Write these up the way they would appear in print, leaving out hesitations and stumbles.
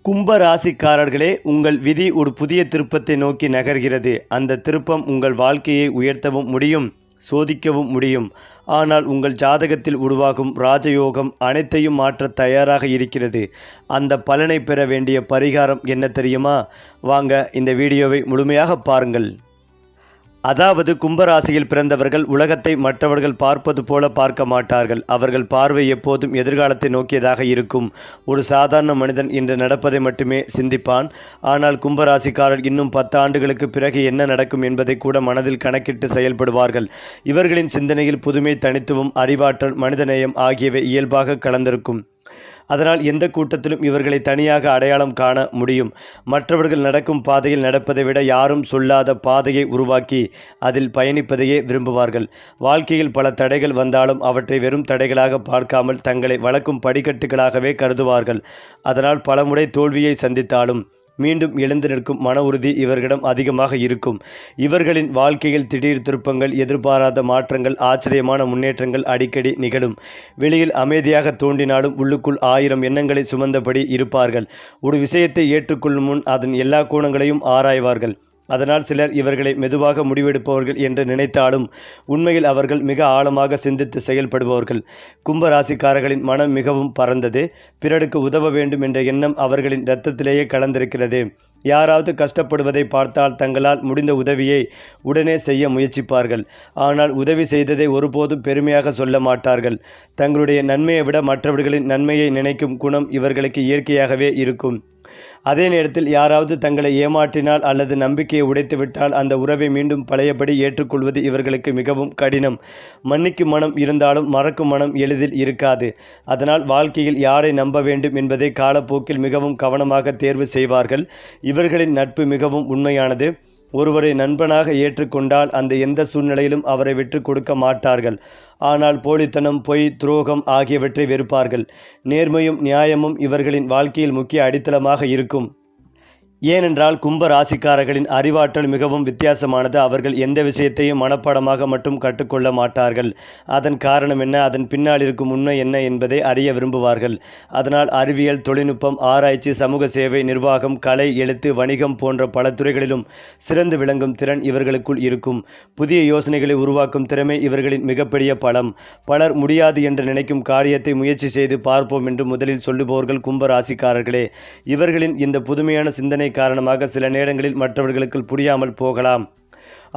கும்ப ராசிக்காரர்களே, உங்கள் விதி ஒரு புதிய திருப்பத்தை நோக்கி நகர்கிறது. அந்த திருப்பம் உங்கள் வாழ்க்கையை உயர்த்தவும் முடியும், சோதிக்கவும் முடியும். ஆனால் உங்கள் ஜாதகத்தில் உருவாகும் ராஜயோகம் அனைத்தையும் மாற்ற தயாராக இருக்கிறது. அந்த பலனை பெற வேண்டிய பரிகாரம் என்ன தெரியுமா? வாங்க இந்த வீடியோவை முழுமையாக பாருங்கள். அதாவது கும்பராசியில் பிறந்தவர்கள் உலகத்தை மற்றவர்கள் பார்ப்பது போல பார்க்க மாட்டார்கள். அவர்கள் பார்வை எப்போதும் எதிர்காலத்தை நோக்கியதாக இருக்கும். ஒரு சாதாரண மனிதன் இன்று நடப்பதை மட்டுமே சிந்திப்பான். ஆனால் கும்பராசிக்காரர் இன்னும் 10 ஆண்டுகளுக்கு பிறகு என்ன நடக்கும் என்பதை கூட மனதில் கணக்கிட்டு செயல்படுவார்கள். இவர்களின் சிந்தனையில் புதுமை, தனித்துவம், அறிவாற்றல், மனிதநேயம் ஆகியவை இயல்பாக கலந்திருக்கும். அதனால் எந்த கூட்டத்திலும் இவர்களை தனியாக அடையாளம் காண முடியும். மற்றவர்கள் நடக்கும் பாதையில் நடப்பதை விட யாரும் சொல்லாத பாதையை உருவாக்கி அதில் பயணிப்பதையே விரும்புவார்கள். வாழ்க்கையில் பல தடைகள் வந்தாலும் அவற்றை வெறும் தடைகளாக பார்க்காமல் தங்களை வளர்க்கும் படிக்கட்டுகளாகவே கருதுவார்கள். அதனால் பலமுறை தோல்வியை சந்தித்தாலும் மீண்டும் எழுந்து நிற்கும் மன உறுதி இவர்களிடம் அதிகமாக இருக்கும். இவர்களின் வாழ்க்கையில் திடீர் திருப்பங்கள், எதிர்பாராத மாற்றங்கள், ஆச்சரியமான முன்னேற்றங்கள் அடிக்கடி நிகழும். வெளியில் அமைதியாக தோன்றினாலும் உள்ளுக்குள் 1000 எண்ணங்களை சுமந்தபடி இருப்பார்கள். ஒரு விஷயத்தை ஏற்றுக்கொள்ளும் முன் அதன் எல்லா கோணங்களையும் ஆராய்வார்கள். அதனால் சிலர் இவர்களை மெதுவாக முடிவெடுப்பவர்கள் என்று நினைத்தாலும் உண்மையில் அவர்கள் மிக ஆழமாக சிந்தித்து செயல்படுபவர்கள். கும்பராசிக்காரர்களின் மனம் மிகவும் பரந்தது. பிறருக்கு உதவ வேண்டும் என்ற எண்ணம் அவர்களின் இரத்தத்திலேயே கலந்திருக்கிறது. யாராவது கஷ்டப்படுவதை பார்த்தால் தங்களால் முடிந்த உதவியை உடனே செய்ய முயற்சிப்பார்கள். ஆனால் உதவி செய்ததை ஒருபோதும் பெருமையாக சொல்ல மாட்டார்கள். தங்களுடைய நன்மையை விட மற்றவர்களின் நன்மையை நினைக்கும் குணம் இவர்களுக்கு இயற்கையாகவே இருக்கும். அதே நேரத்தில் யாராவது தங்களை ஏமாற்றினால் அல்லது நம்பிக்கையை உடைத்துவிட்டால் அந்த உறவை மீண்டும் பழையபடி ஏற்றுக்கொள்வது இவர்களுக்கு மிகவும் கடினம். மன்னிக்கும் மனம் இருந்தாலும் மறக்கும் மனம் எளிதில் இருக்காது. அதனால் வாழ்க்கையில் யாரை நம்ப வேண்டும் என்பதை காலப்போக்கில் மிகவும் கவனமாக தேர்வு செய்வார்கள். இவர்களின் நட்பு மிகவும் உண்மையானது. ஒருவரை நண்பனாக ஏற்றுக்கொண்டால் அந்த எந்த சூழ்நிலையிலும் அவரை விட்டு கொடுக்க மாட்டார்கள். ஆனால் போலித்தனம், பொய், துரோகம் ஆகியவற்றை வெறுப்பார்கள். நேர்மையும் நியாயமும் இவர்களின் வாழ்க்கையில் முக்கிய அடித்தளமாக இருக்கும். ஏனென்றால் கும்ப ராசிக்காரர்களின் அறிவாற்றல் மிகவும் வித்தியாசமானது. அவர்கள் எந்த விஷயத்தையும் மனப்பாடமாக மட்டும் கற்றுக்கொள்ள மாட்டார்கள். அதன் காரணம் என்ன, அதன் பின்னால் இருக்கும் உண்மை என்ன என்பதை அறிய விரும்புவார்கள். அதனால் அறிவியல், தொழில்நுட்பம், ஆராய்ச்சி, சமூக சேவை, நிர்வாகம், கலை, எழுத்து, வணிகம் போன்ற பல துறைகளிலும் சிறந்து விளங்கும் திறன் இவர்களுக்குள் இருக்கும். புதிய யோசனைகளை உருவாக்கும் திறமை இவர்களின் மிகப்பெரிய பலம். பலர் முடியாது என்று நினைக்கும் காரியத்தை முயற்சி செய்து பார்ப்போம் என்று முதலில் சொல்லுபவர்கள் கும்ப ராசிக்காரர்களே. இவர்களின் இந்த புதுமையான சிந்தனை காரணமாக சில நேரங்களில் மற்றவர்களுக்கு புரியாமல் போகலாம்.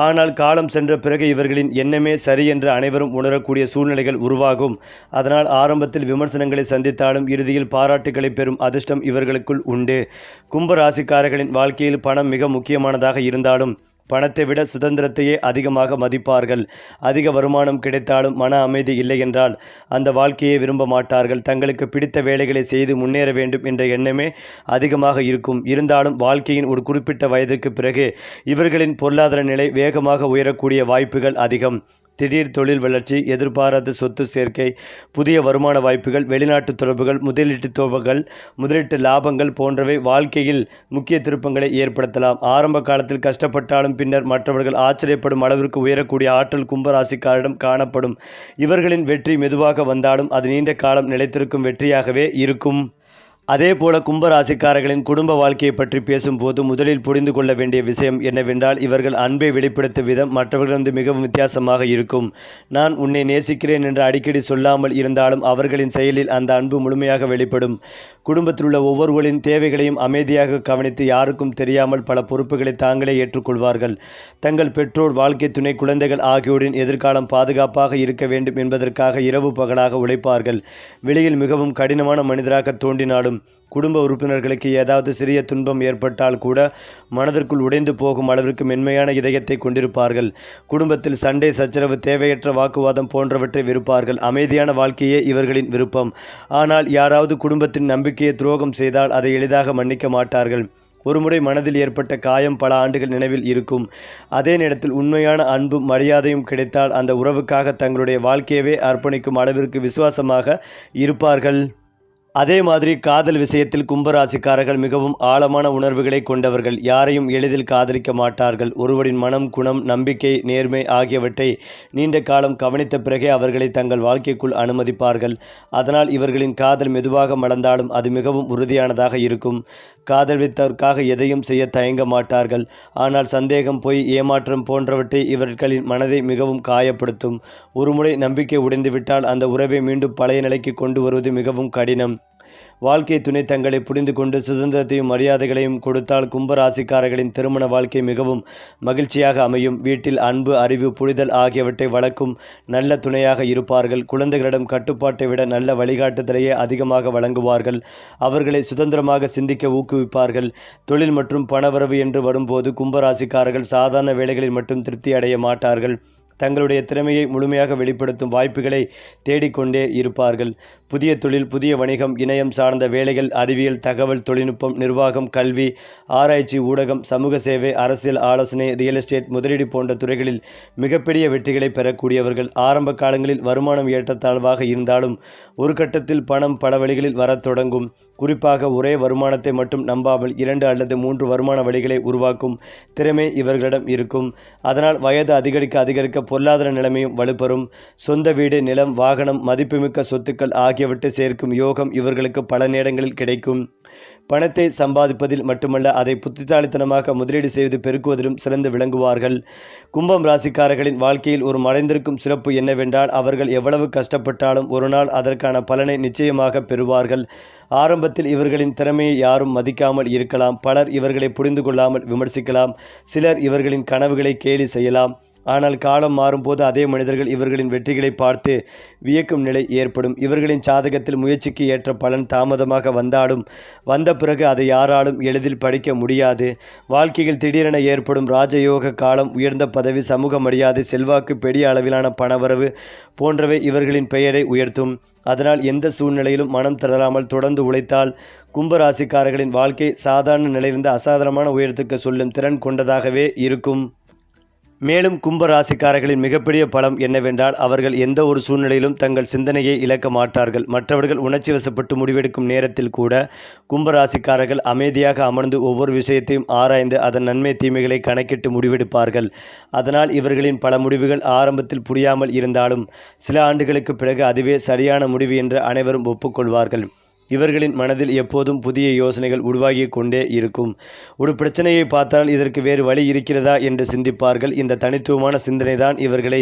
ஆனால் காலம் சென்ற பிறகு இவர்களின் எண்ணமே சரி என்று அனைவரும் உணரக்கூடிய சூழ்நிலைகள் உருவாகும். அதனால் ஆரம்பத்தில் விமர்சனங்களை சந்தித்தாலும் இறுதியில் பாராட்டுகளை பெறும் அதிர்ஷ்டம் இவர்களுக்குள் உண்டு. கும்ப ராசிக்காரர்களின் வாழ்க்கையில் பணம் மிக முக்கியமானதாக இருந்தாலும் பணத்தை விட சுதந்திரத்தையே அதிகமாக மதிப்பார்கள். அதிக வருமானம் கிடைத்தாலும் மன அமைதி இல்லை என்றால் அந்த வாழ்க்கையை விரும்ப மாட்டார்கள். தங்களுக்கு பிடித்த வேலைகளை செய்து முன்னேற வேண்டும் என்ற எண்ணமே அதிகமாக இருக்கும். இருந்தாலும் வாழ்க்கையின் ஒரு குறிப்பிட்ட வயதுக்கு பிறகு இவர்களின் பொருளாதார நிலை வேகமாக உயரக்கூடிய வாய்ப்புகள் அதிகம். திடீர் தொழில் வளர்ச்சி, எதிர்பாராத சொத்து சேர்க்கை, புதிய வருமான வாய்ப்புகள், வெளிநாட்டு தொடர்புகள், முதலீட்டு லாபங்கள் போன்றவை வாழ்க்கையில் முக்கிய திருப்பங்களை ஏற்படுத்தலாம். ஆரம்ப காலத்தில் கஷ்டப்பட்டாலும் பின்னர் மற்றவர்கள் ஆச்சரியப்படும் அளவிற்கு உயரக்கூடிய ஆற்றல் கும்பராசிக்காரிடம் காணப்படும். இவர்களின் வெற்றி மெதுவாக வந்தாலும் அது நீண்ட காலம் நிலைத்திருக்கும் வெற்றியாகவே இருக்கும். அதே போல கும்பராசிக்காரர்களின் குடும்ப வாழ்க்கையை பற்றி பேசும்போது முதலில் புரிந்து கொள்ள வேண்டிய விஷயம் என்னவென்றால் இவர்கள் அன்பை வெளிப்படுத்தும் விதம் மற்றவர்களிடம் மிகவும் வித்தியாசமாக இருக்கும். நான் உன்னை நேசிக்கிறேன் என்று அடிக்கடி சொல்லாமல் இருந்தாலும் அவர்களின் செயலில் அந்த அன்பு முழுமையாக வெளிப்படும். குடும்பத்தில் உள்ள ஒவ்வொருவரின் தேவைகளையும் அமைதியாக கவனித்து யாருக்கும் தெரியாமல் பல பொறுப்புகளை தாங்களே ஏற்றுக்கொள்வார்கள். தங்கள் பெற்றோர், வாழ்க்கை துணை, குழந்தைகள் ஆகியோரின் எதிர்காலம் பாதுகாப்பாக இருக்க வேண்டும் என்பதற்காக இரவு பகலாக உழைப்பார்கள். வெளியில் மிகவும் கடினமான மனிதராக தோன்றினாலும் குடும்ப உறுப்பினர்களுக்கு ஏதாவது சிறிய துன்பம் ஏற்பட்டால் கூட மனதிற்குள் உடைந்து போகும் அளவிற்கு மென்மையான இதயத்தை கொண்டிருப்பார்கள். குடும்பத்தில் சண்டை, சச்சரவு, தேவையற்ற வாக்குவாதம் போன்றவற்றை வெறுப்பார்கள். அமைதியான வாழ்க்கையே இவர்களின் விருப்பம். ஆனால் யாராவது குடும்பத்தின் நம்பிக்கையை துரோகம் செய்தால் அதை எளிதாக மன்னிக்க மாட்டார்கள். ஒருமுறை மனதில் ஏற்பட்ட காயம் பல ஆண்டுகள் நினைவில் இருக்கும். அதே நேரத்தில் உண்மையான அன்பும் மரியாதையும் கிடைத்தால் அந்த உறவுக்காக தங்களுடைய வாழ்க்கையவே அர்ப்பணிக்கும் அளவிற்கு விசுவாசமாக இருப்பார்கள். அதே மாதிரி காதல் விஷயத்தில் கும்பராசிக்காரர்கள் மிகவும் ஆழமான உணர்வுகளை கொண்டவர்கள். யாரையும் எளிதில் காதலிக்க மாட்டார்கள். ஒருவரின் மனம், குணம், நம்பிக்கை, நேர்மை ஆகியவற்றை நீண்ட காலம் கவனித்த பிறகே அவர்களை தங்கள் வாழ்க்கைக்குள் அனுமதிப்பார்கள். அதனால் இவர்களின் காதல் மெதுவாக மலர்ந்தாலும் அது மிகவும் உறுதியானதாக இருக்கும். காதலித்தவர்க்காக எதையும் செய்ய தயங்க மாட்டார்கள். ஆனால் சந்தேகம், பொய், ஏமாற்றம் போன்றவற்றை இவர்களின் மனதை மிகவும் காயப்படுத்தும். ஒருமுறை நம்பிக்கை உடைந்துவிட்டால் அந்த உறவை மீண்டும் பழைய நிலைக்கு கொண்டு வருவது மிகவும் கடினம். வாழ்க்கை துணை தங்களை புரிந்து கொண்டு சுதந்திரத்தையும் மரியாதைகளையும் கொடுத்தால் கும்பராசிக்காரர்களின் திருமண வாழ்க்கை மிகவும் மகிழ்ச்சியாக அமையும். வீட்டில் அன்பு, அறிவு, புரிதல் ஆகியவற்றை வளர்க்கும் நல்ல துணையாக இருப்பார்கள். குழந்தைகளிடம் கட்டுப்பாட்டை விட நல்ல வழிகாட்டுதலையே அதிகமாக வழங்குவார்கள். அவர்களை சுதந்திரமாக சிந்திக்க ஊக்குவிப்பார்கள். தொழில் மற்றும் பணவரவு என்று வரும்போது கும்பராசிக்காரர்கள் சாதாரண வேலைகளில் மட்டும் திருப்தி அடைய மாட்டார்கள். தங்களுடைய திறமையை முழுமையாக வெளிப்படுத்தும் வாய்ப்புகளை தேடிக்கொண்டே இருப்பார்கள். புதிய தொழில், புதிய வணிகம், இணையம் சார்ந்த வேலைகள், அறிவியல், தகவல் தொழில்நுட்பம், நிர்வாகம், கல்வி, ஆராய்ச்சி, ஊடகம், சமூக சேவை, அரசியல் ஆலோசனை, ரியல் எஸ்டேட் முதலீடு போன்ற துறைகளில் மிகப்பெரிய வெற்றிகளை பெறக்கூடியவர்கள். ஆரம்ப காலங்களில் வருமானம் ஏற்றத்தாழ்வாக இருந்தாலும் ஒரு கட்டத்தில் பணம் பல வழிகளில் வரத் தொடங்கும். குறிப்பாக ஒரே வருமானத்தை மட்டும் நம்பாமல் 2 அல்லது 3 வருமான வழிகளை உருவாக்கும் திறமை இவர்களிடம் இருக்கும். அதனால் வயது அதிகரிக்க பொருளாதார நிலைமையும் வலுப்பெறும். சொந்த வீடு, நிலம், வாகனம், மதிப்புமிக்க சொத்துக்கள் ஆகியவற்றை சேர்க்கும் யோகம் இவர்களுக்கு பல நேரங்களில் கிடைக்கும். பணத்தை சம்பாதிப்பதில் மட்டுமல்ல, அதை புத்திசாலித்தனமாக முதலீடு செய்து பெருக்குவதிலும் சிறந்து விளங்குவார்கள். கும்பம் ராசிக்காரர்களின் வாழ்க்கையில் ஒரு மறைந்திருக்கும் சிறப்பு என்னவென்றால், அவர்கள் எவ்வளவு கஷ்டப்பட்டாலும் ஒரு நாள் அதற்கான பலனை நிச்சயமாக பெறுவார்கள். ஆரம்பத்தில் இவர்களின் திறமையை யாரும் மதிக்காமல் இருக்கலாம். பலர் இவர்களை புரிந்து கொள்ளாமல் விமர்சிக்கலாம். சிலர் இவர்களின் கனவுகளை கேலி செய்யலாம். ஆனால் காலம் மாறும்போது அதே மனிதர்கள் இவர்களின் வெற்றிகளை பார்த்து வியக்கும் நிலை ஏற்படும். இவர்களின் ஜாதகத்தில் முயற்சிக்கு ஏற்ற பலன் தாமதமாக வந்தாலும் வந்த பிறகு அதை யாராலும் எளிதில் படிக்க முடியாது. வாழ்க்கையில் திடீரென ஏற்படும் ராஜயோக காலம், உயர்ந்த பதவி, சமூக மரியாதை, செல்வாக்கு, பெரிய அளவிலான பணவரவு போன்றவை இவர்களின் பெயரை உயர்த்தும். அதனால் எந்த சூழ்நிலையிலும் மனம் தளராமல் தொடர்ந்து உழைத்தால் கும்பராசிக்காரர்களின் வாழ்க்கை சாதாரண நிலையிலிருந்து அசாதாரணமான உயரத்துக்கு சொல்லும் திறன் கொண்டதாகவே இருக்கும். மேலும் கும்பராசிக்காரர்களின் மிகப்பெரிய பலம் என்னவென்றால், அவர்கள் எந்த ஒரு சூழ்நிலையிலும் தங்கள் சிந்தனையை இழக்க மாட்டார்கள். மற்றவர்கள் உணர்ச்சி வசப்பட்டு முடிவெடுக்கும் நேரத்தில் கூட கும்பராசிக்காரர்கள் அமைதியாக அமர்ந்து ஒவ்வொரு விஷயத்தையும் ஆராய்ந்து அதன் நன்மை தீமைகளை கணக்கிட்டு முடிவெடுப்பார்கள். அதனால் இவர்களின் பல முடிவுகள் ஆரம்பத்தில் புரியாமல் இருந்தாலும் சில ஆண்டுகளுக்கு பிறகு அதுவே சரியான முடிவு என்று அனைவரும் ஒப்புக்கொள்வார்கள். இவர்களின் மனதில் எப்போதும் புதிய யோசனைகள் உருவாகி கொண்டே இருக்கும். ஒரு பிரச்சனையை பார்த்தால் இதற்கு வேறு வழி இருக்கிறதா என்று சிந்திப்பார்கள். இந்த தனித்துவமான சிந்தனை தான் இவர்களை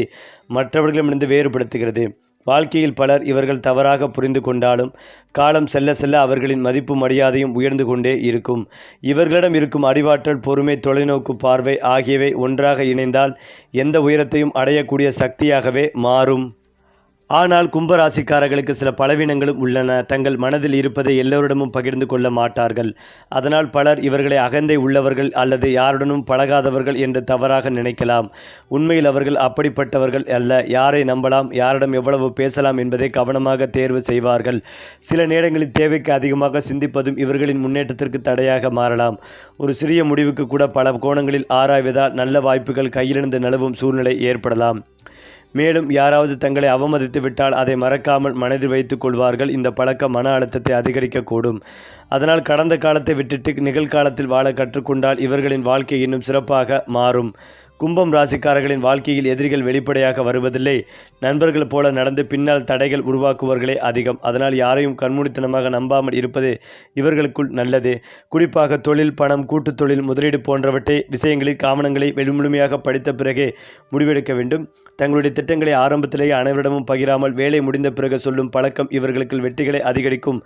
மற்றவர்களிடமிருந்து வேறுபடுத்துகிறது. வாழ்க்கையில் பலர் இவர்கள் தவறாக புரிந்து கொண்டாலும் காலம் செல்ல செல்ல அவர்களின் மதிப்பு மரியாதையும் உயர்ந்து கொண்டே இருக்கும். இவர்களிடம் இருக்கும் அறிவாற்றல், பொறுமை, தொலைநோக்கு பார்வை ஆகியவை ஒன்றாக இணைந்தால் எந்த உயரத்தையும் அடையக்கூடிய சக்தியாகவே மாறும். ஆனால் கும்பராசிக்காரர்களுக்கு சில பலவீனங்களும் உள்ளன. தங்கள் மனதில் இருப்பதை எல்லோரிடமும் பகிர்ந்து கொள்ள மாட்டார்கள். அதனால் பலர் இவர்களை அகந்தை உள்ளவர்கள் அல்லது யாருடனும் பழகாதவர்கள் என்று தவறாக நினைக்கலாம். உண்மையில் அவர்கள் அப்படிப்பட்டவர்கள் அல்ல. யாரை நம்பலாம், யாரிடம் எவ்வளவு பேசலாம் என்பதை கவனமாக தேர்வு செய்வார்கள். சில நேரங்களில் தேவைக்கு அதிகமாக சிந்திப்பதும் இவர்களின் முன்னேற்றத்திற்கு தடையாக மாறலாம். ஒரு சிறிய முடிவுக்கு கூட பல கோணங்களில் ஆராய்வதால் நல்ல வாய்ப்புகள் கையிலிருந்து நழுவும் சூழ்நிலை ஏற்படலாம். மேலும் யாராவது தங்களை அவமதித்து விட்டால் அதை மறக்காமல் மனதில் வைத்துக் கொள்வார்கள். இந்த பழக்கம் மன அழுத்தத்தை அதிகரிக்கக்கூடும். அதனால் கடந்த காலத்தை விட்டுட்டு நிகழ்காலத்தில் வாழ கற்றுக்கொண்டால் இவர்களின் வாழ்க்கை இன்னும் சிறப்பாக மாறும். கும்பம் ராசிக்காரர்களின் வாழ்க்கையில் எதிரிகள் வெளிப்படையாக வருவதில்லை. நண்பர்கள் போல நடந்து பின்னால் தடைகள் உருவாக்குவர்களே அதிகம். அதனால் யாரையும் கண்மூடித்தனமாக நம்பாமல் இருப்பது இவர்களுக்குள் நல்லது. குறிப்பாக தொழில், பணம், கூட்டுத் தொழில், முதலீடு போன்றவற்றை விஷயங்களில் ஆவணங்களை முழுமையாக படித்த பிறகே முடிவெடுக்க வேண்டும். தங்களுடைய திட்டங்களை ஆரம்பத்திலேயே அனைவரிடமும் பகிராமல் வேலை முடிந்த பிறகு சொல்லும் பழக்கம் இவர்களுக்கு வெற்றிகளை அதிகரிக்கும்.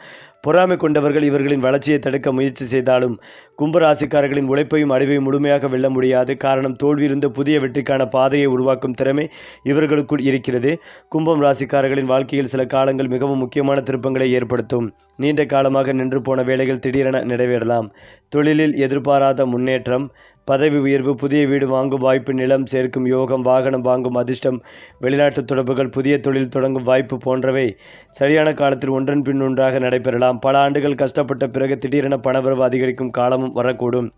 பொறாமை கொண்டவர்கள் இவர்களின் வளர்ச்சியை தடுக்க முயற்சி செய்தாலும் கும்பராசிக்காரர்களின் உழைப்பையும் அறிவையும் முழுமையாக வெல்ல முடியாது. காரணம், தோல்வியிலிருந்து புதிய வெற்றிக்கான பாதையை உருவாக்கும் திறமை இவர்களுக்குள் இருக்கிறது. கும்பம் ராசிக்காரர்களின் வாழ்க்கையில் சில காலங்கள் மிகவும் முக்கியமான திருப்பங்களை ஏற்படுத்தும். நீண்ட காலமாக நின்று போன வேலைகள் திடீரென நிறைவேறலாம். தொழிலில் எதிர்பாராத முன்னேற்றம், பதவி உயர்வு, புதிய வீடு வாங்கும் வாய்ப்பு, நிலம் சேர்க்கும் யோகம், வாகனம் வாங்கும் அதிர்ஷ்டம், வெளிநாட்டு தொடர்புகள், புதிய தொழில் தொடங்கும் வாய்ப்பு போன்றவை சரியான காலத்தில் ஒன்றன் பின் ஒன்றாக நடைபெறலாம். பல ஆண்டுகள் கஷ்டப்பட்ட பிறகு திடீரென பணவரவு அதிகரிக்கும் காலமும் வரக்கூடும்.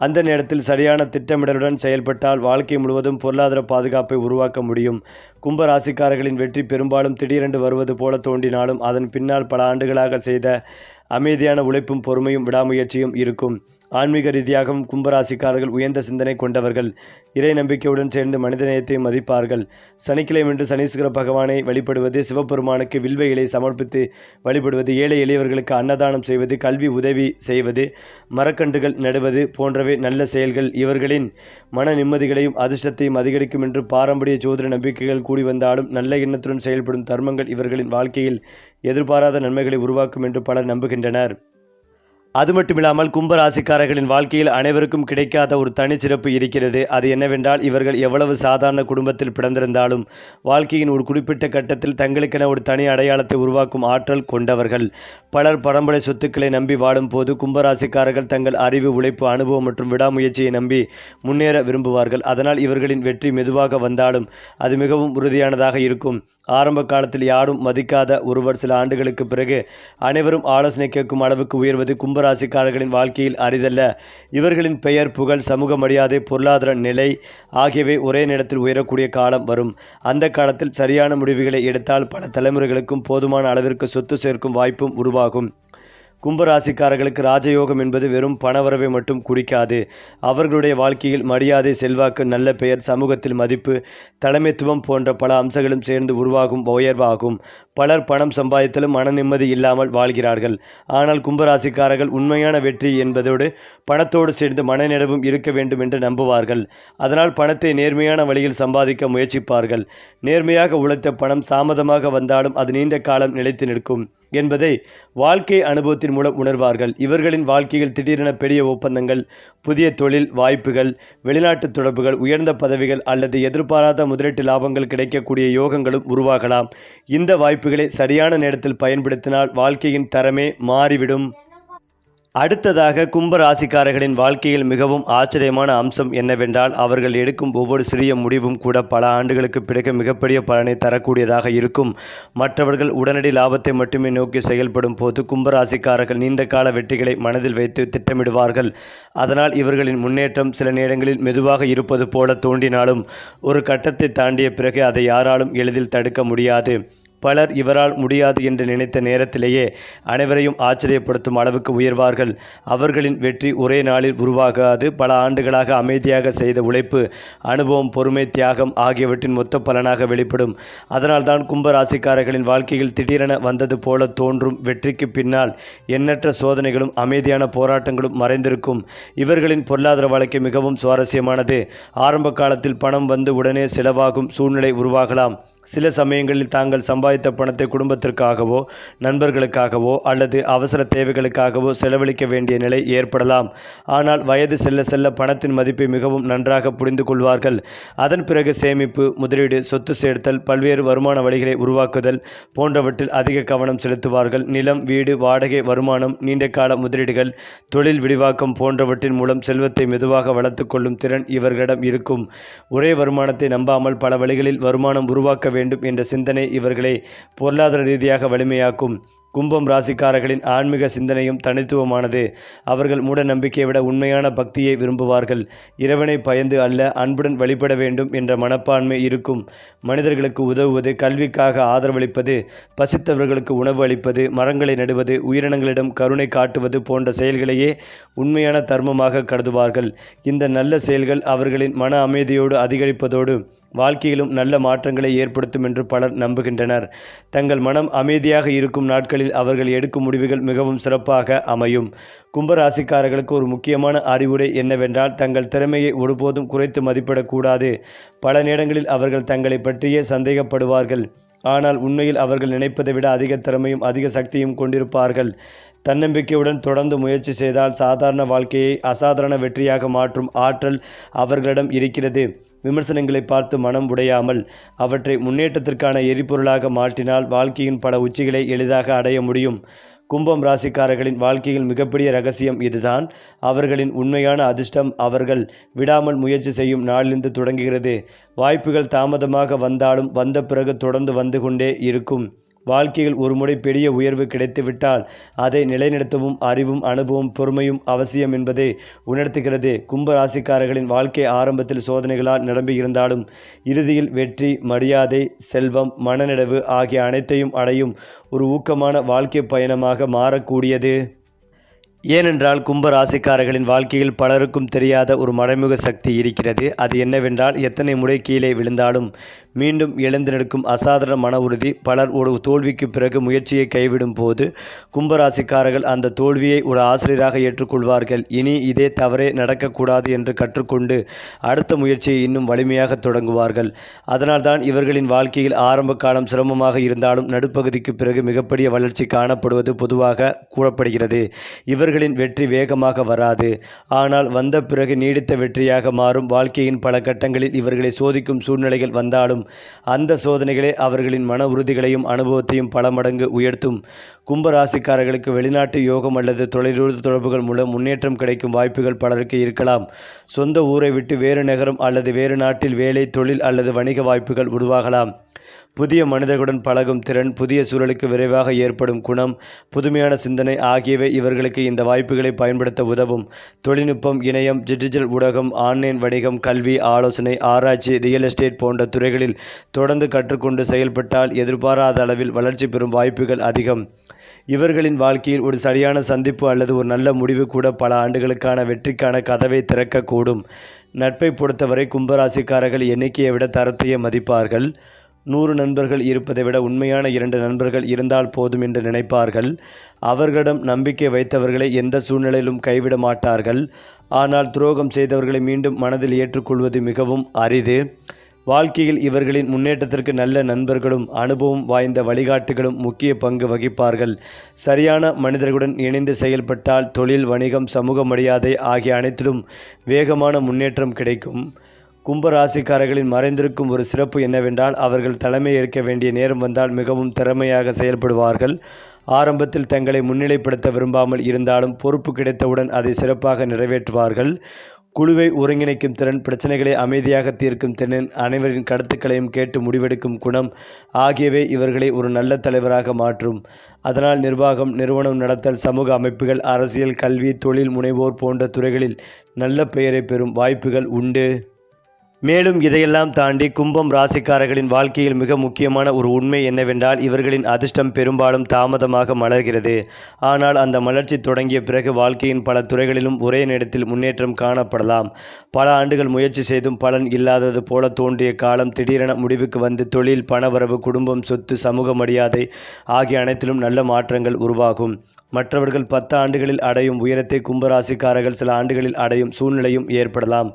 அந்த நேரத்தில் சரியான திட்டமிடலுடன் செயல்பட்டால் வாழ்க்கை முழுவதும் பொருளாதார பாதுகாப்பை உருவாக்க முடியும். கும்ப ராசிக்காரர்களின் வெற்றி பெரும்பாலும் திடீரென்று வருவது போல தோன்றினாலும் அதன் பின்னால் பல ஆண்டுகளாக செய்த அமைதியான உழைப்பும் பொறுமையும் விடாமுயற்சியும் இருக்கும். ஆன்மீக ரீதியாகவும் கும்பராசிக்காரர்கள் உயர்ந்த சிந்தனை கொண்டவர்கள். இறை நம்பிக்கையுடன் சேர்ந்து மனிதநேயத்தை மதிப்பார்கள். சனிக்கிழமையன்று சனீஸ்வர பகவானை வழிபடுவது, சிவபெருமானுக்கு வில்வ இலை சமர்ப்பித்து வழிபடுவது, ஏழை எளியவர்களுக்கு அன்னதானம் செய்வது, கல்வி உதவி செய்வது, மரக்கன்றுகள் நடுவது போன்றவை நல்ல செயல்கள் இவர்களின் மன நிம்மதிகளையும் அதிர்ஷ்டத்தையும் அதிகரிக்கும் என்று பாரம்பரிய ஜோதிட நம்பிக்கைகள் கூடி வந்தாலும் நல்ல எண்ணத்துடன் செயல்படும் தர்மங்கள் இவர்களின் வாழ்க்கையில் எதிர்பாராத நன்மைகளை உருவாக்கும் என்று பலர் நம்புகின்றனர். அது மட்டுமில்லாமல் கும்பராசிக்காரர்களின் வாழ்க்கையில் அனைவருக்கும் கிடைக்காத ஒரு தனிச்சிறப்பு இருக்கிறது. அது என்னவென்றால், இவர்கள் எவ்வளவு சாதாரண குடும்பத்தில் பிறந்திருந்தாலும் வாழ்க்கையின் ஒரு குறிப்பிட்ட கட்டத்தில் தங்களுக்கென ஒரு தனி அடையாளத்தை உருவாக்கும் ஆற்றல் கொண்டவர்கள். பலர் பரம்பரை சொத்துக்களை நம்பி வாடும் போது கும்பராசிக்காரர்கள் தங்கள் அறிவு, உழைப்பு, அனுபவம் மற்றும் விடாமுயற்சியை நம்பி முன்னேற விரும்புவார்கள். அதனால் இவர்களின் வெற்றி மெதுவாக வந்தாலும் அது மிகவும் உறுதியானதாக இருக்கும். ஆரம்ப காலத்தில் யாரும் மதிக்காத ஒருவர் சில ஆண்டுகளுக்கு பிறகு அனைவரும் ஆலோசனை கேட்கும் அளவுக்கு உயர்வது கும்பராசிக்காரர்களின் வாழ்க்கையில் அரிதல்ல. இவர்களின் பெயர், புகழ், சமூக மரியாதை, பொருளாதார நிலை ஆகியவை ஒரே நேரத்தில் உயரக்கூடிய காலம் வரும். அந்த காலத்தில் சரியான முடிவுகளை எடுத்தால் பல தலைமுறைகளுக்கும் போதுமான அளவிற்கு சொத்து சேர்க்கும் வாய்ப்பும் உருவாகும். கும்பராசிக்காரர்களுக்கு ராஜயோகம் என்பது வெறும் பணவரவை மட்டும் குறிக்காது. அவர்களுடைய வாழ்க்கையில் மரியாதை, செல்வாக்கு, நல்ல பெயர், சமூகத்தில் மதிப்பு, தலைமைத்துவம் போன்ற பல அம்சங்களும் சேர்ந்து உருவாகும் உயர்வாகும். பலர் பணம் சம்பாதித்தாலும் மன நிம்மதி இல்லாமல் வாழ்கிறார்கள். ஆனால் கும்பராசிக்காரர்கள் உண்மையான வெற்றி என்பதோடு பணத்தோடு சேர்ந்து மனநிறைவும் இருக்க வேண்டும் என்று நம்புவார்கள். அதனால் பணத்தை நேர்மையான வழியில் சம்பாதிக்க முயற்சிப்பார்கள். நேர்மையாக உழைத்த பணம் தாமதமாக வந்தாலும் அது நீண்ட காலம் நிலைத்து நிற்கும் என்பதை வாழ்க்கை அனுபவத்தின் மூலம் உணர்வார்கள். இவர்களின் வாழ்க்கையில் திடீரென பெரிய ஒப்பந்தங்கள், புதிய தொழில் வாய்ப்புகள், வெளிநாட்டு தொடர்புகள், உயர்ந்த பதவிகள் அல்லது எதிர்பாராத முதலீட்டு லாபங்கள் கிடைக்கக்கூடிய யோகங்களும் உருவாகலாம். இந்த வாய்ப்புகளை சரியான நேரத்தில் பயன்படுத்தினால் வாழ்க்கையின் தரமே மாறிவிடும். அடுத்ததாக கும்பராசிக்காரர்களின் வாழ்க்கையில் மிகவும் ஆச்சரியமான அம்சம் என்னவென்றால், அவர்கள் எடுக்கும் ஒவ்வொரு சிறிய முடிவும் கூட பல ஆண்டுகளுக்கு பிறகு மிகப்பெரிய பலனை தரக்கூடியதாக இருக்கும். மற்றவர்கள் உடனடி லாபத்தை மட்டுமே நோக்கி செயல்படும் போது கும்பராசிக்காரர்கள் நீண்ட கால வெற்றிகளை மனதில் வைத்து திட்டமிடுவார்கள். அதனால் இவர்களின் முன்னேற்றம் சில நேரங்களில் மெதுவாக இருப்பது போல தோன்றினாலும் ஒரு கட்டத்தை தாண்டிய பிறகு அதை யாராலும் எளிதில் தடுக்க முடியாது. பலர் இவரால் முடியாது என்று நினைத்த நேரத்திலேயே அனைவரையும் ஆச்சரியப்படுத்தும் அளவுக்கு உயர்வார்கள். அவர்களின் வெற்றி ஒரே நாளில் உருவாகாது. பல ஆண்டுகளாக அமைதியாக செய்த உழைப்பு, அனுபவம், பொறுமை, தியாகம் ஆகியவற்றின் மொத்த பலனாக வெளிப்படும். அதனால்தான் கும்பராசிக்காரர்களின் வாழ்க்கையில் திடீரென வந்தது போல தோன்றும் வெற்றிக்கு பின்னால் எண்ணற்ற சோதனைகளும் அமைதியான போராட்டங்களும் மறைந்திருக்கும். இவர்களின் பொருளாதார வாழ்க்கை மிகவும் சுவாரஸ்யமானது. ஆரம்ப காலத்தில் பணம் வந்து உடனே செலவாகும் சூழ்நிலை உருவாகலாம். சில சமயங்களில் தாங்கள் சம்பாதித்த பணத்தை குடும்பத்திற்காகவோ, நண்பர்களுக்காகவோ அல்லது அவசர தேவைகளுக்காகவோ செலவழிக்க வேண்டிய நிலை ஏற்படலாம். ஆனால் வயது செல்ல செல்ல பணத்தின் மதிப்பை மிகவும் நன்றாக புரிந்து கொள்வார்கள். அதன் பிறகு சேமிப்பு, முதலீடு, சொத்து சேர்த்தல், பல்வேறு வருமான வழிகளை உருவாக்குதல் போன்றவற்றில் அதிக கவனம் செலுத்துவார்கள். நிலம், வீடு, வாடகை வருமானம், நீண்ட கால முதலீடுகள், தொழில் விரிவாக்கம் போன்றவற்றின் மூலம் செல்வத்தை மெதுவாக வளர்த்து கொள்ளும் திறன் இவர்களிடம் இருக்கும். ஒரே வருமானத்தை நம்பாமல் பல வழிகளில் வருமானம் உருவாக்க வேண்டும் என்ற சிந்தனை இவர்களை பொருளாதார ரீதியாக வலிமையாக்கும். கும்பம் ராசிக்காரர்களின் ஆன்மீக சிந்தனையும் தனித்துவமானது. அவர்கள் மூட நம்பிக்கையை விட உண்மையான பக்தியை விரும்புவார்கள். இறைவனை பயந்து அல்ல, அன்புடன் வழிபட வேண்டும் என்ற மனப்பான்மை இருக்கும். மனிதர்களுக்கு உதவுவது, கல்விக்காக ஆதரவளிப்பது, பசித்தவர்களுக்கு உணவு அளிப்பது, மரங்களை நடுவது, உயிரினங்களிடம் கருணை காட்டுவது போன்ற செயல்களையே உண்மையான தர்மமாக கருதுவார்கள். இந்த நல்ல செயல்கள் அவர்களின் மன அமைதியோடு அதிகரிப்பதோடு வாழ்க்கையிலும் நல்ல மாற்றங்களை ஏற்படுத்தும் என்று பலர் நம்புகின்றனர். தங்கள் மனம் அமைதியாக இருக்கும் நாட்களில் அவர்கள் எடுக்கும் முடிவுகள் மிகவும் சிறப்பாக அமையும். கும்பராசிக்காரர்களுக்கு ஒரு முக்கியமான அறிவுரை என்னவென்றால், தங்கள் திறமையை ஒருபோதும் குறைத்து மதிப்பிடக்கூடாது. பல நேரங்களில் அவர்கள் தங்களை பற்றியே சந்தேகப்படுவார்கள். ஆனால் உண்மையில் அவர்கள் நினைப்பதை விட அதிக திறமையும் அதிக சக்தியும் கொண்டிருப்பார்கள். தன்னம்பிக்கையுடன் தொடர்ந்து முயற்சி செய்தால் சாதாரண வாழ்க்கையை அசாதாரண வெற்றியாக மாற்றும் ஆற்றல் அவர்களிடம் இருக்கிறது. விமர்சனங்களை பார்த்து மனம் உடையாமல் அவற்றை முன்னேற்றத்திற்கான எரிபொருளாக மாற்றினால் வாழ்க்கையின் பல உச்சிகளை எளிதாக அடைய முடியும். கும்பம் ராசிக்காரர்களின் வாழ்க்கையில் மிகப்பெரிய ரகசியம் இதுதான். அவர்களின் உண்மையான அதிர்ஷ்டம் அவர்கள் விடாமல் முயற்சி செய்யும் நாளிலிருந்து தொடங்குகிறது. வாய்ப்புகள் தாமதமாக வந்தாலும் வந்த பிறகு தொடர்ந்து வந்து கொண்டே இருக்கும். வாழ்க்கையில் ஒருமுறை பெரிய உயர்வு கிடைத்துவிட்டால் அதை நிலைநிறுத்தவும் அறிவும் அனுபவம் பொறுமையும் அவசியம் என்பதை உணர்த்துகிறது. கும்ப ராசிக்காரர்களின் வாழ்க்கை ஆரம்பத்தில் சோதனைகளால் நிரம்பியிருந்தாலும் இறுதியில் வெற்றி, மரியாதை, செல்வம், மனநிறைவு ஆகிய அனைத்தையும் அடையும் ஒரு ஊக்கமான வாழ்க்கை பயணமாக மாறக்கூடியது. ஏனென்றால் கும்ப ராசிக்காரர்களின் வாழ்க்கையில் பலருக்கும் தெரியாத ஒரு மறைமுக சக்தி இருக்கிறது. அது என்னவென்றால், எத்தனை முறை கீழே விழுந்தாலும் மீண்டும் எழுந்து நிற்கும் அசாதாரண மன உறுதி. பலர் ஒரு தோல்விக்கு பிறகு முயற்சியை கைவிடும் போது கும்பராசிக்காரர்கள் அந்த தோல்வியை ஒரு ஆசிரியராக ஏற்றுக்கொள்வார்கள். இனி இதே தவறே நடக்கக்கூடாது என்று கற்றுக்கொண்டு அடுத்த முயற்சியை இன்னும் வலிமையாக தொடங்குவார்கள். அதனால்தான் இவர்களின் வாழ்க்கையில் ஆரம்ப காலம் சிரமமாக இருந்தாலும் நடுப்பகுதிக்கு பிறகு மிகப்பெரிய வளர்ச்சி காணப்படுவது பொதுவாக கூறப்படுகிறது. இவர்களின் வெற்றி வேகமாக வராது, ஆனால் வந்த பிறகு நீடித்த வெற்றியாக மாறும். வாழ்க்கையின் பல கட்டங்களில் இவர்களை சோதிக்கும் சூழ்நிலைகள் வந்தாலும் அந்த சோதனைகளே அவர்களின் மன உறுதிகளையும் அனுபவத்தையும் பல மடங்கு உயர்த்தும். கும்பராசிக்காரர்களுக்கு வெளிநாட்டு யோகம் அல்லது தொலைதூர தொடர்புகள் மூலம் முன்னேற்றம் கிடைக்கும் வாய்ப்புகள் பலருக்கு இருக்கலாம். சொந்த ஊரை விட்டு வேறு நகரம் அல்லது வேறு நாட்டில் வேலை, தொழில் அல்லது வணிக வாய்ப்புகள் உருவாகலாம். புதிய மனிதர்களுடன் பழகும் திறன், புதிய சூழலுக்கு விரைவாக ஏற்படும் குணம், புதுமையான சிந்தனை ஆகியவை இவர்களுக்கு இந்த வாய்ப்புகளை பயன்படுத்த உதவும். தொழில்நுட்பம், இணையம், டிஜிட்டல் ஊடகம், ஆன்லைன் வணிகம், கல்வி, ஆலோசனை, ஆராய்ச்சி, ரியல் எஸ்டேட் போன்ற துறைகளில் தொடர்ந்து கற்றுக்கொண்டு செயல்பட்டால் எதிர்பாராத அளவில் வளர்ச்சி பெறும் வாய்ப்புகள் அதிகம். இவர்களின் வாழ்க்கையில் ஒரு சரியான சந்திப்பு அல்லது ஒரு நல்ல முடிவு கூட பல ஆண்டுகளுக்கான வெற்றிக்கான கதவை திறக்கக்கூடும். நட்பை பொறுத்தவரை கும்பராசிக்காரர்கள் எண்ணிக்கையை விட தரத்தையே மதிப்பார்கள். 100 நண்பர்கள் இருப்பதை விட உண்மையான 2 நண்பர்கள் இருந்தால் போதும் என்று நினைப்பார்கள். அவர்களிடம் நம்பிக்கை வைத்தவர்களை எந்த சூழ்நிலையிலும் கைவிட மாட்டார்கள். ஆனால் துரோகம் செய்தவர்களை மீண்டும் மனதில் ஏற்றுக்கொள்வது மிகவும் அரிது. வாழ்க்கையில் இவர்களின் முன்னேற்றத்திற்கு நல்ல நண்பர்களும் அனுபவம் வாய்ந்த வழிகாட்டுகளும் முக்கிய பங்கு வகிப்பார்கள். சரியான மனிதர்களுடன் இணைந்து செயல்பட்டால் தொழில், வணிகம், சமூக மரியாதை ஆகிய அனைத்திலும் வேகமான முன்னேற்றம் கிடைக்கும். கும்பராசிக்காரர்களின் மறைந்திருக்கும் ஒரு சிறப்பு என்னவென்றால், அவர்கள் தலைமை ஏற்க வேண்டிய நேரம் வந்தால் மிகவும் திறமையாக செயல்படுவார்கள். ஆரம்பத்தில் தங்களை முன்னிலைப்படுத்த விரும்பாமல் இருந்தாலும் பொறுப்பு கிடைத்தவுடன் அதை சிறப்பாக நிறைவேற்றுவார்கள். குழுவை ஒருங்கிணைக்கும் திறன், பிரச்சனைகளை அமைதியாக தீர்க்கும் திறன், அனைவரின் கருத்துக்களையும் கேட்டு முடிவெடுக்கும் குணம் ஆகியவை இவர்களை ஒரு நல்ல தலைவராக மாற்றும். அதனால் நிர்வாகம், நிறுவனம் நடத்தல், சமூக அமைப்புகள், அரசியல், கல்வி, தொழில் முனைவோர் போன்ற துறைகளில் நல்ல பெயரை பெறும் வாய்ப்புகள் உண்டு. மேலும் இதையெல்லாம் தாண்டி கும்பம் ராசிக்காரர்களின் வாழ்க்கையில் மிக முக்கியமான ஒரு உண்மை என்னவென்றால், இவர்களின் அதிர்ஷ்டம் பெரும்பாலும் தாமதமாக மலர்கிறது. ஆனால் அந்த மலர்ச்சி தொடங்கிய பிறகு வாழ்க்கையின் பல துறைகளிலும் ஒரே நேரத்தில் முன்னேற்றம் காணப்படலாம். பல ஆண்டுகள் முயற்சி செய்தும் பலன் இல்லாதது போல தோன்றிய காலம் திடீரென முடிவுக்கு வந்து தொழில், பணவரவு, குடும்பம், சொத்து, சமூக மரியாதை ஆகிய அனைத்திலும் நல்ல மாற்றங்கள் உருவாகும். மற்றவர்கள் 10 ஆண்டுகளில் அடையும் உயரத்தை கும்பராசிக்காரர்கள் சில ஆண்டுகளில் அடையும் சூழ்நிலையும் ஏற்படலாம்.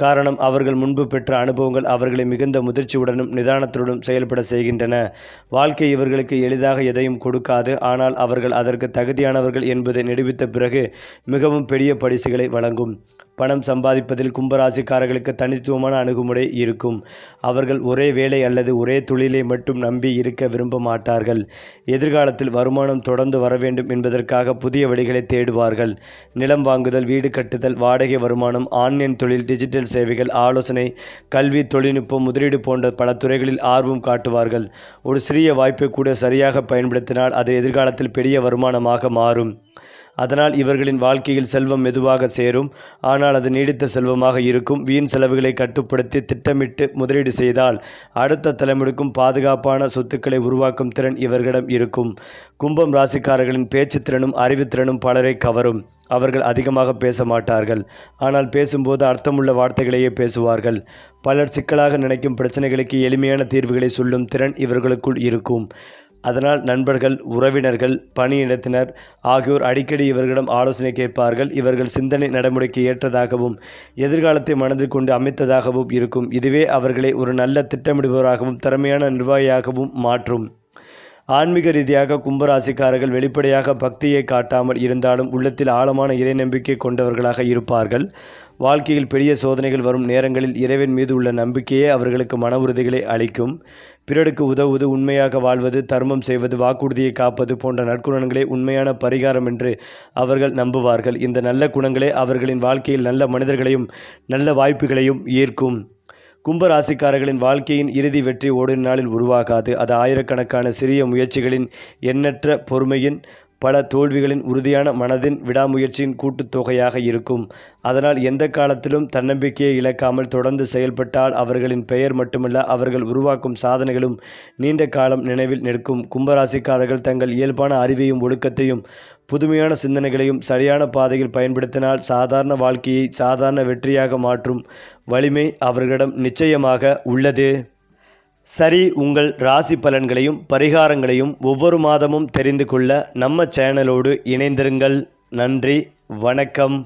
காரணம், அவர்கள் முன்பு பெற்ற அனுபவங்கள் அவர்களை மிகுந்த முதிர்ச்சியுடனும் நிதானத்துடனும் செயல்பட செய்கின்றன. வாழ்க்கை இவர்களுக்கு எளிதாக எதையும் கொடுக்காது. ஆனால் அவர்கள் அதற்கு தகுதியானவர்கள் என்பதை நிரூபித்த பிறகு மிகவும் பெரிய பரிசுகளை வழங்கும். பணம் சம்பாதிப்பதில் கும்பராசிக்காரர்களுக்கு தனித்துவமான அணுகுமுறை இருக்கும். அவர்கள் ஒரே வேலை அல்லது ஒரே தொழிலை மட்டும் நம்பி இருக்க விரும்ப மாட்டார்கள். எதிர்காலத்தில் வருமானம் தொடர்ந்து வர வேண்டும் என்பதற்காக புதிய வழிகளை தேடுவார்கள். நிலம் வாங்குதல், வீடு கட்டுதல், வாடகை வருமானம், ஆன்லைன் தொழில், டிஜிட்டல் சேவைகள், ஆலோசனை, கல்வி, தொழில்நுட்பம், முதலீடு போன்ற பல துறைகளில் ஆர்வம் காட்டுவார்கள். ஒரு சிறிய வாய்ப்பை கூட சரியாக பயன்படுத்தினால் அது எதிர்காலத்தில் பெரிய வருமானமாக மாறும். அதனால் இவர்களின் வாழ்க்கையில் செல்வம் மெதுவாக சேரும், ஆனால் அது நீடித்த செல்வமாக இருக்கும். வீண் செலவுகளை கட்டுப்படுத்தி திட்டமிட்டு முதலீடு செய்தால் அடுத்த தலைமுறைக்கும் பாதுகாப்பான சொத்துக்களை உருவாக்கும் திறன் இவர்களிடம் இருக்கும். கும்பம் ராசிக்காரர்களின் பேச்சு திறனும் அறிவுத்திறனும் பலரை கவரும். அவர்கள் அதிகமாக பேச மாட்டார்கள், ஆனால் பேசும்போது அர்த்தமுள்ள வார்த்தைகளையே பேசுவார்கள். பலர் சிக்கலாக நினைக்கும் பிரச்சனைகளுக்கு எளிமையான தீர்வுகளை சொல்லும் திறன் இவர்களுக்குள் இருக்கும். அதனால் நண்பர்கள், உறவினர்கள், பணியிடத்தினர் ஆகியோர் அடிக்கடி இவர்களிடம் ஆலோசனை கேட்பார்கள். இவர்கள் சிந்தனை நடைமுறைக்கு ஏற்றதாகவும் எதிர்காலத்தை மனதில் கொண்டு அமைத்ததாகவும் இருக்கும். இதுவே அவர்களை ஒரு நல்ல திட்டமிடுபவராகவும் திறமையான நிர்வாகியாகவும் மாற்றும். ஆன்மீக ரீதியாக கும்பராசிக்காரர்கள் வெளிப்படையாக பக்தியை காட்டாமல் இருந்தாலும் உள்ளத்தில் ஆழமான இறை நம்பிக்கை கொண்டவர்களாக இருப்பார்கள். வாழ்க்கையில் பெரிய சோதனைகள் வரும் நேரங்களில் இறைவன் மீது உள்ள நம்பிக்கையே அவர்களுக்கு மன உறுதிகளை அளிக்கும். பிறருக்கு உதவுவது, உண்மையாக வாழ்வது, தர்மம் செய்வது, வாக்குறுதியை காப்பது போன்ற நற்குணங்களே உண்மையான பரிகாரம் என்று அவர்கள் நம்புவார்கள். இந்த நல்ல குணங்களே அவர்களின் வாழ்க்கையில் நல்ல மனிதர்களையும் நல்ல வாய்ப்புகளையும் ஈர்க்கும். கும்பராசிக்காரர்களின் வாழ்க்கையின் இறுதி வெற்றி ஓரிரு நாளில் உருவாகாது. அது ஆயிரக்கணக்கான சிறிய முயற்சிகளின் எண்ணற்ற பொறுமையின் பல தோல்விகளின் உறுதியான மனதின் விடாமுயற்சியின் கூட்டுத்தொகையாக இருக்கும். அதனால் எந்த காலத்திலும் தன்னம்பிக்கையை இழக்காமல் தொடர்ந்து செயல்பட்டால் அவர்களின் பெயர் மட்டுமல்ல, அவர்கள் உருவாக்கும் சாதனைகளும் நீண்ட காலம் நினைவில் நிற்கும். கும்பராசிக்காரர்கள் தங்கள் இயல்பான அறிவையும் ஒழுக்கத்தையும் புதுமையான சிந்தனைகளையும் சரியான பாதையில் பயன்படுத்தினால் சாதாரண வாழ்க்கையை சாதாரண வெற்றியாக மாற்றும் வலிமை அவர்களிடம் நிச்சயமாக உள்ளது. சரி, உங்கள் ராசி பலன்களையும் பரிகாரங்களையும் ஒவ்வொரு மாதமும் தெரிந்து கொள்ள நம்ம சேனலோடு இணைந்திருங்கள். நன்றி, வணக்கம்.